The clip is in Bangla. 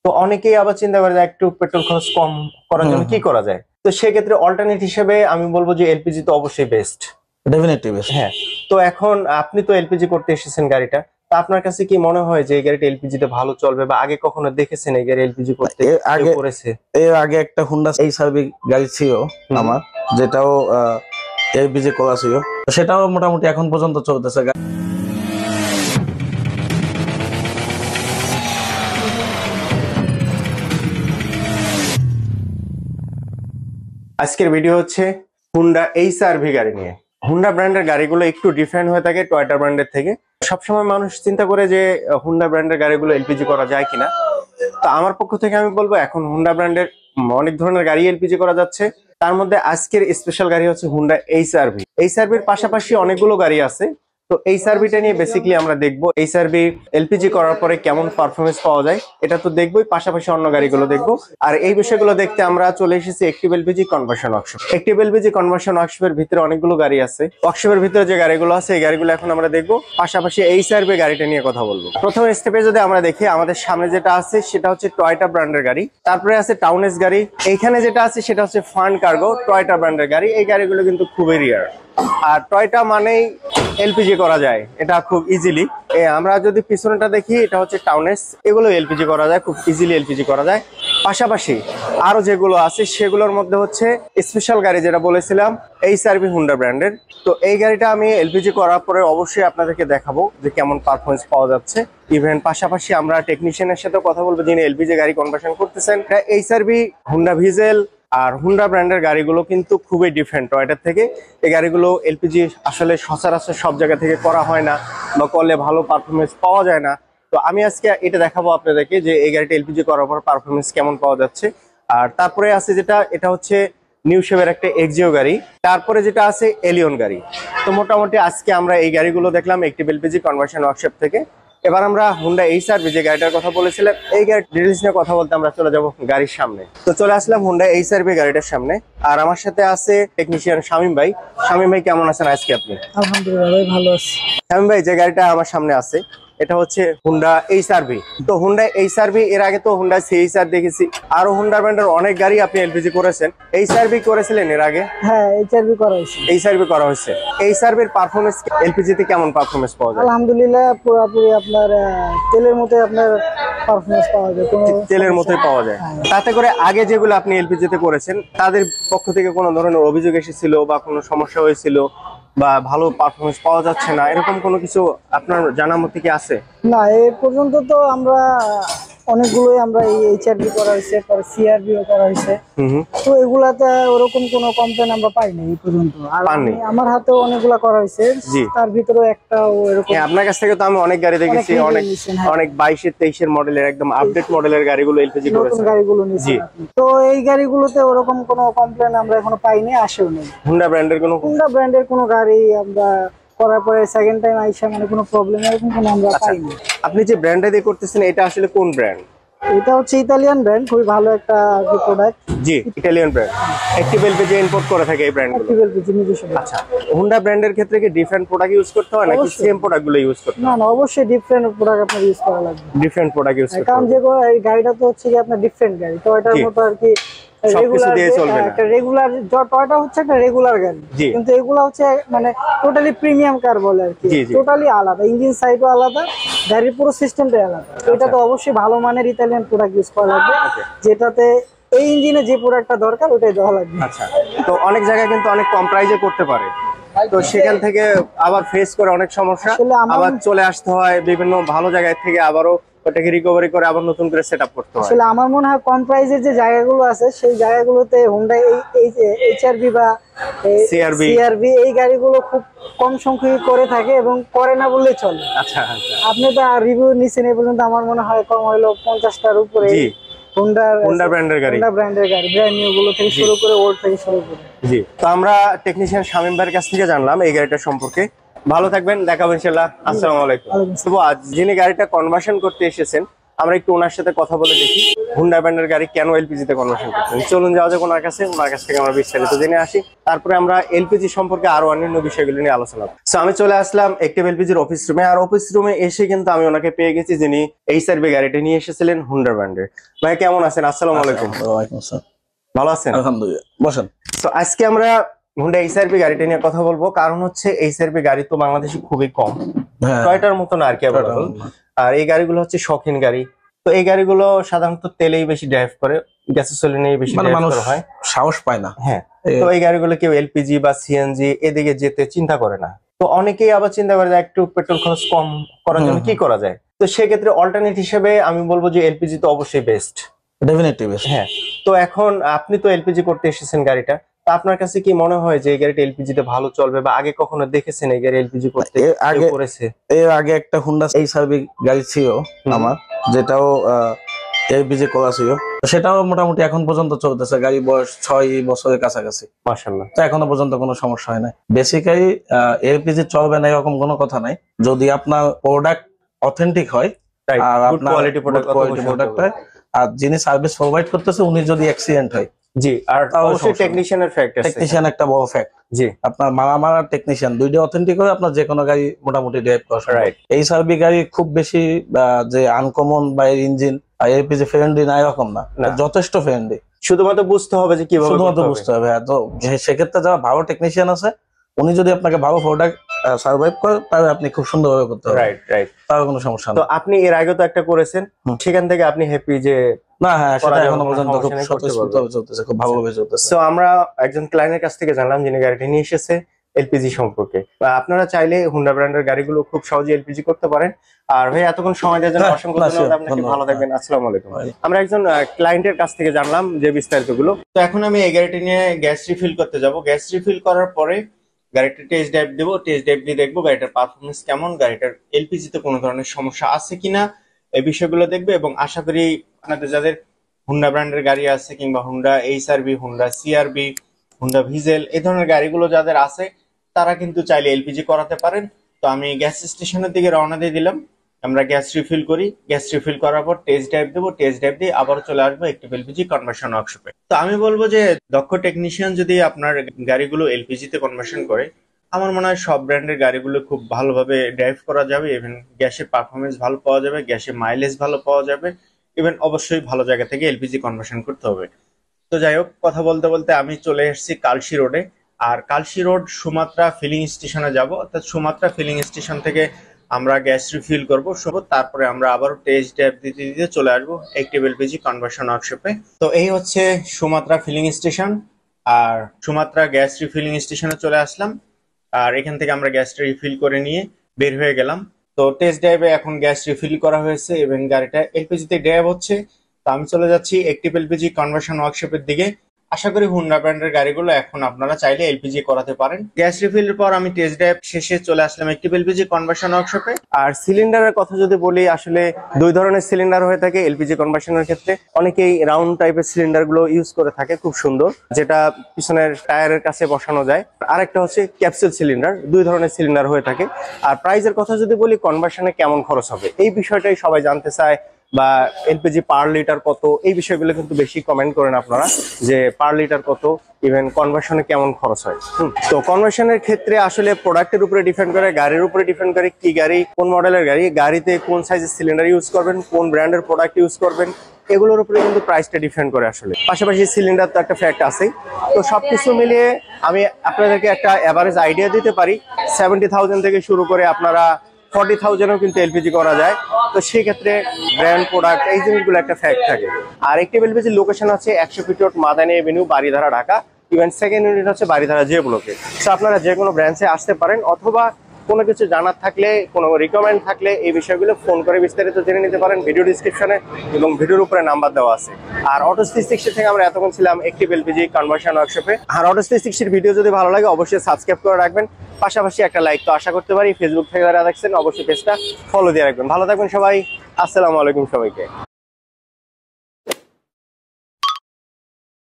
তো অনেকেই আবার চিন্তা করে যে একটু পেট্রোল খরচ কম করার জন্য কি করা যায়। তো সেক্ষেত্রে অল্টারনেট হিসেবে আমি বলবো যে এলপিজি তো অবশ্যই বেস্ট, ডেফিনেটলি বেস্ট। হ্যাঁ। তো এখন আপনি তো এলপিজি করতে এসেছেন গাড়িটা, তা আপনার কাছে কি মনে হয় যে এই গাড়িটা এলপিজি তে ভালো চলবে, বা আগে কখনো দেখেছেন এই গাড়ি এলপিজি করতে আগে করেছে? এর আগে একটা হুন্ডা এই সার্ভিস গাড়ি ছিল আমার, যেটাও এলপিজি করা ছিল, সেটাও মোটামুটি এখন পর্যন্ত চলতেছে। আজকের ভিডিও হচ্ছে হুন্ডা এইচআরভি গাড়ি নিয়ে। হুন্ডা ব্র্যান্ডের গাড়িগুলো একটু ডিফারেন্ট হয়ে থাকে টয়োটা ব্র্যান্ডের থেকে। সবসময় মানুষ চিন্তা করে যে হুন্ডা ব্র্যান্ডের গাড়িগুলো এলপিজি করা যায় কিনা। তো আমার পক্ষ থেকে আমি বলবো এখন হুন্ডা ব্র্যান্ডের অনেক ধরনের গাড়ি এলপিজি করা যাচ্ছে। তার মধ্যে আজকের স্পেশাল গাড়ি হচ্ছে হুন্ডা এইচআরভি। এইচআরভির পাশাপাশি অনেকগুলো গাড়ি আছে, তো এইচআরভিটা নিয়ে বেসিক্যালি আমরা দেখবো এইচআরভি এলপিজি করার পরে কেমন পারফরমেন্স পাওয়া যায়, এটা তো দেখবোই, পাশাপাশি অন্য গাড়িগুলো দেখবো। আর এই বিষয়গুলো দেখতে আমরা চলে এসেছি active LPG conversion workshop. Active LPG conversion ওয়ার্কশপের ভিতরে অনেকগুলো গাড়ি আছে। ওয়ার্কশপের ভিতরে যে গাড়িগুলো আছে এই গাড়িগুলো এখন আমরা দেখবো, পাশাপাশি এইচআরভি গাড়িটা নিয়ে কথা বলবো। প্রথম স্টেপে যদি আমরা দেখি, আমাদের সামনে যেটা আছে সেটা হচ্ছে টয়োটা ব্র্যান্ডের গাড়ি, তারপরে আছে টাউনেস গাড়ি, এইখানে যেটা আছে সেটা হচ্ছে ফান কার্গো, টয়োটা ব্র্যান্ডের গাড়ি। এই গাড়িগুলো কিন্তু খুবই রিয়ার। আর টয়োটা মানেই এলপিজি করা যায়, এটা খুব ইজিলি। আমরা যদি পিছনেটা দেখি, এটা হচ্ছে টাউনেস, এগুলো এলপিজি করা যায়, খুব ইজিলি এলপিজি করা যায়। পাশাপাশি আরো যেগুলো আছে সেগুলোর মধ্যে হচ্ছে স্পেশাল গাড়ি যেটা বলেছিলাম এইচআরভি হুন্ডা ব্র্যান্ডের। তো এই গাড়িটা আমি এলপিজি করার পরে অবশ্যই আপনাদেরকে দেখাবো যে কেমন পারফরমেন্স পাওয়া যাচ্ছে। ইভেন পাশাপাশি আমরা টেকনিশিয়ানের সাথে কথা বলবো যিনি এলপিজি গাড়ি কনভার্সন করতেছেন। এইচআরভি, হুন্ডা ভিজেল আর হুন্ডা ব্র্যান্ডের গাড়িগুলো কিন্তু খুবই ডিফারেন্ট টয়োটার থেকে। এই গাড়িগুলো এলপিজি আসলে সচরাচর সব জায়গা থেকে করা হয় না, বা করলে ভালো পারফরমেন্স পাওয়া যায় না। তো আমি আজকে এটা দেখাবো আপনাদেরকে যে এই গাড়িটা এলপিজি করার পর পারফরমেন্স কেমন পাওয়া যাচ্ছে। আর তারপরে আছে যেটা, এটা হচ্ছে নিউ শেপের একটা এক্সিও গাড়ি, তারপরে যেটা আছে এলিয়ন গাড়ি। তো মোটামুটি আজকে আমরা এই গাড়িগুলো দেখলাম অ্যাক্টিভ এলপিজি কনভার্সন ওয়ার্কশপ থেকে। এবার আমরা হুন্ডা এইচআরভি যে গাড়িটার কথা বলেছিলাম এই গাড়ির ডিটেইলস নিয়ে কথা বলতে আমরা চলে যাব গাড়ির সামনে। তো চলে আসলাম হুন্ডা এইচআরভি গাড়িটার সামনে, আর আমার সাথে আছে টেকনিশিয়ান শামীম ভাই। শামীম ভাই কেমন আছেন আজকে আপনি? আলহামদুলিল্লাহ ভাই, ভালো আছি। শামীম ভাই, যে গাড়িটা আমার সামনে আছে এটা হচ্ছে হুন্ডা এইচআরভি। তো হুন্ডা এইচআরভি, এর আগে তো হুন্ডা সিএইচআর দেখেছি, আরো হুন্ডা ব্র্যান্ডের অনেক গাড়ি আপনি এলপিজি করেছেন। এইচআরভি করেছিলেন এর আগে? হ্যাঁ, এইচআরভি করা হয়েছে। এইচআরভি করা হয়েছে। এইচআরভির পারফরমেন্স এলপিজি তে কেমন পারফরমেন্স পাওয়া যায়? আলহামদুলিল্লাহ পুরোপুরি আপনার তেলের মতো আপনার পারফরমেন্স পাওয়া যায়, কোনো তেলের মতোই পাওয়া যায়। তাতে করে আগে যেগুলো আপনি এলপিজি তে করেছেন তাদের পক্ষ থেকে কোনো ধরনের অভিযোগ এসেছিল বা কোনো সমস্যা হয়েছিল, বা ভালো পারফরমেন্স পাওয়া যাচ্ছে না, এরকম কোনো কিছু আপনার জানা মতে কি আছে? না, এ পর্যন্ত তো আমরা অনেকগুলোই আমরা এই এইচআরভি করা হয়েছে, পরে সিআরভিও করা হয়েছে। তো এগুলাতে ওরকম কোনো কমপ্লেন আমরা পাইনি এই পর্যন্ত। আর আমার হাতেও অনেকগুলা করা হয়েছে, তার ভিতরে একটাও এরকম। আপনার কাছ থেকে তো আমি অনেক গাড়ি দেখেছি, অনেক 22-23 মডেলের একদম আপডেট মডেলের গাড়িগুলো এলপিজি করেছেন, গাড়িগুলো নিয়েছি। তো এই গাড়িগুলোতে ওরকম কোনো কমপ্লেন আমরা এখনো পাইনি, আসেও নেই। হুন্ডা ব্র্যান্ডের কোনো গাড়ি আমরা করার পরে সেকেন্ড টাইম আইসা মানে কোনো প্রবলেম এরকম কোনো আমরা পাইনি। আপনি যে ব্র্যান্ডটা দিয়ে করতেছেন এটা আসলে কোন ব্র্যান্ড? এটা হচ্ছে ইতালিয়ান ব্র্যান্ড, খুবই ভালো একটা প্রোডাক্ট। জি, Italian brand. Active LPG import করে থাকে এই ব্র্যান্ডগুলো। অ্যাক্টিভ এলপিজি নিজস্ব। আচ্ছা, হুন্ডা ব্র্যান্ডের ক্ষেত্রে কি ডিফারেন্ট প্রোডাক্ট ইউজ করতে হয় নাকি সেম প্রোডাক্টগুলো ইউজ করতে হয়? না না, অবশ্যই ডিফারেন্ট প্রোডাক্ট আপনার ইউজ করা লাগবে। ডিফারেন্ট প্রোডাক্ট ইউজ করতে হবে, কারণ যে এই গাড়িটা তো হচ্ছে কি আপনার ডিফারেন্ট গাড়ি, তো এটার মতো আর কি সবকিছু দিয়ে চলবে না। একটা রেগুলার টয়োটা হচ্ছে একটা রেগুলার গাড়ি, কিন্তু এগুলা হচ্ছে মানে টোটালি প্রিমিয়াম কার বলে আর কি, টোটালি আলাদা, ইঞ্জিন সাইডও আলাদা, গাড়ির পুরো সিস্টেমটাই আলাদা। এটা তো অবশ্যই ভালো মানের ইতালিয়ান প্রোডাক্ট ইউজ করা লাগবে, যেটাতে এই ইঞ্জিনে যে প্রোডাক্টটা দরকার ওটাই দেওয়া লাগবে। আচ্ছা, তো অনেক জায়গায় কিন্তু অনেক কম প্রাইজে করতে পারে, তো সেখান থেকে আবার ফেস করে অনেক সমস্যা, আবার চলে আসতে হয় বিভিন্ন ভালো জায়গা থেকে, আবারও ওটাকে রিকভারি করে আবার নতুন করে সেটআপ করতে হয়। আসলে আমার মনে হয় কম প্রাইজের যে জায়গাগুলো আছে সেই জায়গাগুলোতে হুন্ডা এই এইচআরভি বা সিআরভি এই গাড়িগুলো খুব কম সংখ্যক করে থাকে, এবং করে না বললেই চলে। আচ্ছা, আপনি তো রিভিউ নিছেন এই পর্যন্ত, আমার মনে হয় কম হলো 50টার উপরে হুন্ডা ব্র্যান্ডের গাড়ি, ব্র্যান্ড নিউ গুলো থেকে শুরু করে ওল্ড থেকে শুরু করে। জি, তো আমরা টেকনিশিয়ান শামীম ভাইয়ের কাছ থেকে জানলাম এই গাড়িটা সম্পর্কে। ভালো থাকবেন, দেখাবো ইনশাআল্লাহ। আসসালামু আলাইকুম। তো আজ যিনি গাড়িটা কনভার্সন করতে এসেছেন আমরা একটু ওনার সাথে কথা বলে দেখি হুন্ডা ব্র্যান্ডের গাড়ি কেন এলপিজি তে কনভার্সন করছেন। চলুন যাওয়া যাক ওনার কাছ থেকে আমরা বিস্তারিত জেনে আসি, তারপরে আমরা এলপিজি সম্পর্কে আরো অন্যান্য বিষয়গুলো নিয়ে আলোচনা করব। সো আমি চলে আসলাম অ্যাক্টিভ এলপিজির অফিস রুমে, আর অফিস রুমে এসে কিন্তু আমি ওনাকে পেয়ে গেছি যিনি এইচআরভি গাড়িটা নিয়ে এসেছিলেন হুন্ডা ব্র্যান্ডের। ভাই কেমন আছেন? আসসালামু আলাইকুম। ওয়ালাইকুম আসসালাম। ভালো আছেন? আলহামদুলিল্লাহ, বসেন। তো আজকে আমরা হুন্ডা এইচআরভি গাড়িটা নিয়ে কথা বলবো, কারণ হচ্ছে এইচআরভি গাড়ি তো বাংলাদেশে খুবই কম, টয়টার মতো না আর কি অ্যাভেলেবল। আর এই গাড়িগুলো হচ্ছে শৌখিন গাড়ি, তো এই গাড়িগুলো সাধারণত তেলেই বেশি ড্রাইভ করে, গ্যাসোলিনেই বেশি ড্রাইভ করা হয়, সাহস পায় না। হ্যাঁ, তো এই গাড়িগুলো কেউ এলপিজি বা সিএনজি এদিকে যেতে চিন্তা করে না। তো অনেকেই আবার চিন্তা করে যে একটু পেট্রোল খরচ কম করার জন্য কি করা যায়। তো সেক্ষেত্রে অল্টারনেট হিসেবে আমি বলবো যে এলপিজি তো অবশ্যই বেস্ট, ডেফিনেটলি বেস্ট। হ্যাঁ, তো এখন আপনি তো এলপিজি করতে এসেছেন গাড়িটা, তো আপনার কাছে কি মনে হয় যে এই গাড়িটা এলপিজি তে ভালো চলবে, বা আগে কখনো দেখেছেন এই গাড়ি এলপিজি করতে? এর আগে একটা হুন্ডা এইচআরভি গাড়ি ছিল আমার, যেটাও এলপিজি করা ছিল, সেটাও মোটামুটি এখন পর্যন্ত চলতেছে। গাড়ি বয়স 6 বছরের কাছাকাছি, মাশাআল্লাহ। তো এখনো পর্যন্ত কোনো সমস্যা হয় না। বেসিক্যালি এলপিজি চলবে না এরকম কোনো কথা নাই, যদি আপনার প্রোডাক্ট অথেন্টিক হয় আর আপনার কোয়ালিটি প্রোডাক্ট হয়, আর যিনি সার্ভিস প্রোভাইড করতেছে উনি যদি অ্যাক্সিডেন্ট হয়, জি, আর অবশ্যই টেকনিশিয়ানের ফ্যাক্ট আছে। টেকনিশিয়ান একটা বড় ফ্যাক্ট। জি, আপনার মারা টেকনিশিয়ান দুইটা অথেন্টিক হলে আপনার যে কোনো গাড়ি মোটামুটি ড্রাইভ করা সম্ভব। এই সার্ভি গাড়ি খুব বেশি যে আনকমন বা ইঞ্জিন আর এলপিজি ফ্রেন্ডলি না এরকম না, যথেষ্ট ফ্রেন্ডলি। শুধুমাত্র বুঝতে হবে যে কিভাবে, শুধুমাত্র বুঝতে হবে। তো সেক্ষেত্রে যারা ভালো টেকনিশিয়ান আছে উনি যদি আপনাকে ভালো প্রোডাক্ট সার্ভাইভ করে, তাহলে আপনি খুব সুন্দরভাবে করতে পারবেন। রাইট রাইট, তার কোনো সমস্যা নেই। তো আপনি এর আগে তো একটা করেছেন, সেখান থেকে আপনি হ্যাপি যে? না, হ্যাঁ, সেটা এখনো পর্যন্ত খুব সচেতনভাবে চলতেছে, খুব ভালোভাবে চলতেছে। তো আমরা একজন ক্লায়েন্টের কাছ থেকে জানলাম যিনি গাড়িটা নিয়ে এসেছে এলপিজি সম্পর্কে। আপনারা চাইলে হুন্ডা ব্র্যান্ডের গাড়িগুলো খুব সহজে এলপিজি করতে পারেন। আর ভাই এতক্ষণ সময় দেওয়ার জন্য অসংখ্য ধন্যবাদ আপনাকে। ভালো থাকবেন। আসসালামু আলাইকুম। আমরা একজন ক্লায়েন্টের কাছ থেকে জানলাম যে বিস্তারিত গুলো। তো এখন আমি এই গাড়িটি নিয়ে গ্যাস রিফিল করতে যাব। গ্যাস রিফিল করার পরে গাড়িটা টেস্ট ড্রাইভ দেবো, টেস্ট ড্রাইভ দিয়ে দেখবো গাড়িটার পারফরমেন্স কেমন, গাড়িটার এলপিজি তে কোনো ধরনের সমস্যা আছে কিনা, এই বিষয়গুলো দেখবে। এবং আশা করি আপনাদের যাদের হুন্ডা ব্র্যান্ডের গাড়ি আছে, কিংবা Honda HRV, Honda CR-V, Honda Vezel, এই ধরনের গাড়িগুলো যাদের আছে তারা কিন্তু চাইলে এলপিজি করাতে পারেন। তো আমি গ্যাস স্টেশনের দিকে রওনা দিয়ে দিলাম। আমরা গ্যাস রিফিল করি, গ্যাস রিফিল করার পর টেস্ট ড্রাইভ দেবো, টেস্ট ড্রাইভ দিয়ে আবার চলে আসবো অ্যাক্টিভ এলপিজি কনভার্সন ওয়ার্কশপে। তো আমি বলবো যে দক্ষ টেকনিশিয়ান যদি আপনার গাড়িগুলো এলপিজি তে কনভার্সন করে, আমার মনে হয় সব ব্র্যান্ডের গাড়িগুলো খুব ভালোভাবে ড্রাইভ করা যাবে। ইভেন গ্যাসের পারফরমেন্স ভালো পাওয়া যাবে, গ্যাসের মাইলেজ ভালো পাওয়া যাবে, ইভেন অবশ্যই ভালো জায়গা থেকে এলপিজি কনভার্সন করতে হবে। তো যাই হোক, কথা বলতে বলতে আমি চলে এসেছি কালশি রোডে। আর কালশি রোড সুমাত্রা ফিলিং স্টেশনে যাব, অর্থাৎ সুমাত্রা ফিলিং স্টেশন থেকে আমরা গ্যাস রিফিল করবো, তারপরে আমরা আবারও টেস্ট ড্রাইভ দিতে দিতে চলে আসবো অ্যাক্টিভ এলপিজি কনভার্সন ওয়ার্কশপে। তো এই হচ্ছে সুমাত্রা ফিলিং স্টেশন, আর সুমাত্রা গ্যাস রিফিলিং স্টেশনে চলে আসলাম। আর এখান থেকে আমরা গ্যাসটা রিফিল করে নিয়ে বের হয়ে গেলাম। তো টেস্ট ড্রাইভে এখন গ্যাস রিফিল করা হয়েছে এবং গাড়িটা এলপিজি তে ড্রাইভ হচ্ছে। তো আমি চলে যাচ্ছি অ্যাক্টিভ এলপিজি কনভার্সন ওয়ার্কশপের দিকে। আশা করি হুন্ডা ব্র্যান্ডের গাড়িগুলো এখন আপনারা চাইলে এলপিজি করাতে পারেন। গ্যাস রিফিলের পর আমি টেস্ট ড্রাইভ শেষে চলে আসলাম অ্যাক্টিভ এলপিজি কনভার্সন ওয়ার্কশপে। আর সিলিন্ডারের কথা যদি বলি, আসলে দুই ধরনের সিলিন্ডার হয়ে থাকে এলপিজি কনভার্সনের ক্ষেত্রে। অনেকেই রাউন্ড টাইপের সিলিন্ডার গুলো ইউজ করে থাকে, খুব সুন্দর, যেটা পিছনের টায়ারের কাছে বসানো যায়। আরেকটা হচ্ছে ক্যাপসুল সিলিন্ডার। দুই ধরনের সিলিন্ডার হয়ে থাকে। আর প্রাইসের কথা যদি বলি, কনভার্সনে কেমন খরচ হবে এই বিষয়টাই সবাই জানতে চায়, বা এলপিজি পার লিটার কত, এই বিষয়গুলো কিন্তু বেশি কমেন্ট করেন আপনারা, যে পার লিটার কত, ইভেন কনভার্সনে কেমন খরচ হয়। তো কনভার্সনের ক্ষেত্রে আসলে প্রোডাক্টের উপরে ডিপেন্ড করে, গাড়ির উপরে ডিপেন্ড করে, কি গাড়ি, কোন মডেলের গাড়ি, গাড়িতে কোন সাইজের সিলিন্ডার ইউজ করবেন, কোন ব্র্যান্ডের প্রোডাক্ট ইউজ করবেন, এগুলোর উপরে কিন্তু প্রাইসটা ডিপেন্ড করে আসলে। পাশাপাশি সিলিন্ডার তো একটা ফ্যাক্ট আছেই। তো সবকিছু মিলিয়ে আমি আপনাদেরকে একটা অ্যাভারেজ আইডিয়া দিতে পারি, 70,000 থেকে শুরু করে আপনারা 40,000ও কিন্তু এলপিজি করা যায়। তো সেক্ষেত্রে ব্র্যান্ড, প্রোডাক্ট, এই জিনিসগুলো একটা ফ্যাক্ট থাকে। আর অ্যাক্টিভ এলপিজির লোকেশন আছে 100 fit road, Madani Avenue, Baridhara, Dhaka. Even second unit হচ্ছে বারিধারা জে ব্লকে। তো আপনারা যে কোনো ব্রাঞ্চে আসতে পারেন, অথবা কোনো কিছু জানার থাকলে, কোনো রিকমেন্ড থাকলে এই বিষয়গুলো ফোন করে বিস্তারিত জেনে নিতে পারেন। ভিডিও ডিসক্রিপশনে এবং ভিডিওর উপরে নাম্বার দেওয়া আছে। আর অটো 360 থেকে আমরা এতক্ষণ ছিলাম অ্যাক্টিভ এলপিজি কনভার্সন ওয়ার্কশপে। আর অটো 360 ভিডিও যদি ভালো লাগে অবশ্যই সাবস্ক্রাইব করে রাখবেন, পাশাপাশি একটা লাইক তো আশা করতে পারি। ফেসবুক থেকে যারা দেখছেন অবশ্যই পেজটা ফলো দিয়ে রাখবেন। ভালো থাকবেন সবাই। আসসালামু আলাইকুম সবাইকে।